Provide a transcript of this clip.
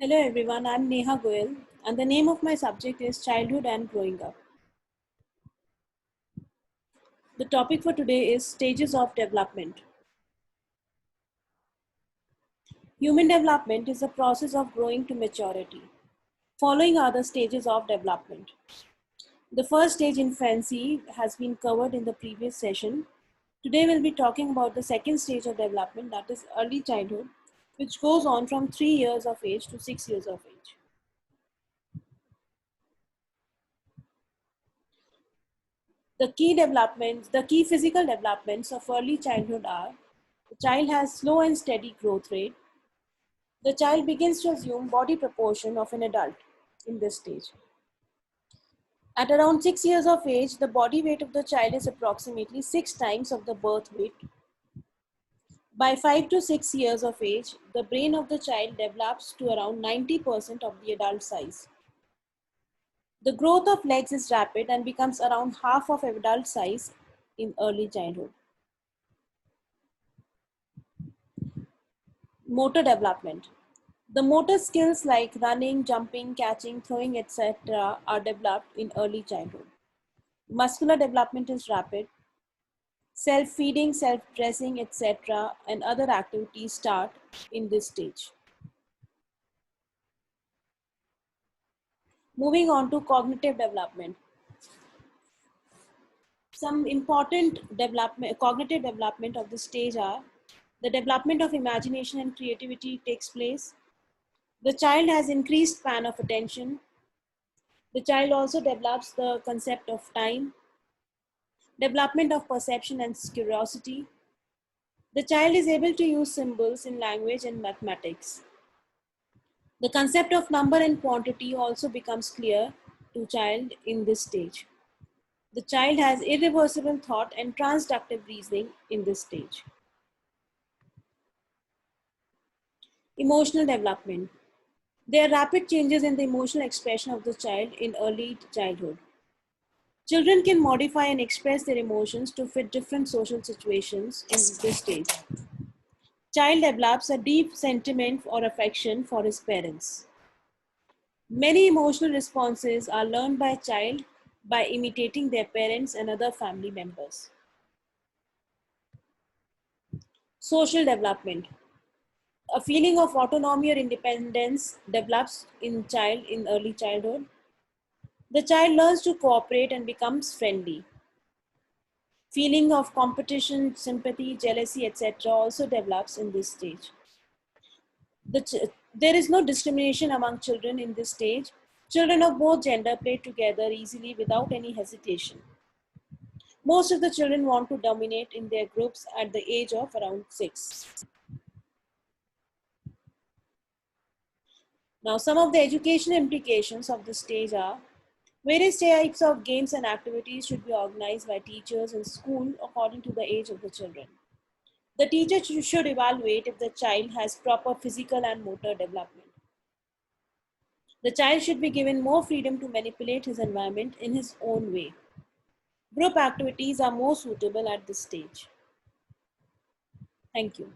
Hello everyone, I'm Neha Goyal and the name of my subject is Childhood and Growing Up. The topic for today is Stages of Development. Human development is the process of growing to maturity. Following are the stages of development. The first stage, infancy, has been covered in the previous session. Today we'll be talking about the second stage of development, that is early childhood, which goes on from 3 years of age to 6 years of age. The key physical developments of early childhood are: the child has slow and steady growth rate. The child begins to assume body proportion of an adult in this stage. At around 6 years of age, the body weight of the child is approximately 6 times of the birth weight. By 5 to 6 years of age, the brain of the child develops to around 90% of the adult size. The growth of legs is rapid and becomes around half of adult size in early childhood. Motor development. The motor skills like running, jumping, catching, throwing, etc. are developed in early childhood. Muscular development is rapid. Self-feeding, self-dressing, etc. and other activities start in this stage. Moving on to cognitive development. Some important cognitive development of this stage are: the development of imagination and creativity takes place. The child has increased span of attention. The child also develops the concept of time. Development of perception and curiosity. The child is able to use symbols in language and mathematics. The concept of number and quantity also becomes clear to child in this stage. The child has irreversible thought and transductive reasoning in this stage. Emotional development. There are rapid changes in the emotional expression of the child in early childhood. Children can modify and express their emotions to fit different social situations in this stage. Child develops a deep sentiment or affection for his parents. Many emotional responses are learned by a child by imitating their parents and other family members. Social development. A feeling of autonomy or independence develops in child in early childhood. The child learns to cooperate and becomes friendly. Feeling of competition, sympathy, jealousy, etc. also develops in this stage. There is no discrimination among children in this stage. Children of both gender play together easily without any hesitation. Most of the children want to dominate in their groups at the age of around 6. Now, some of the educational implications of this stage are: various types of games and activities should be organized by teachers in school according to the age of the children. The teacher should evaluate if the child has proper physical and motor development. The child should be given more freedom to manipulate his environment in his own way. Group activities are more suitable at this stage. Thank you.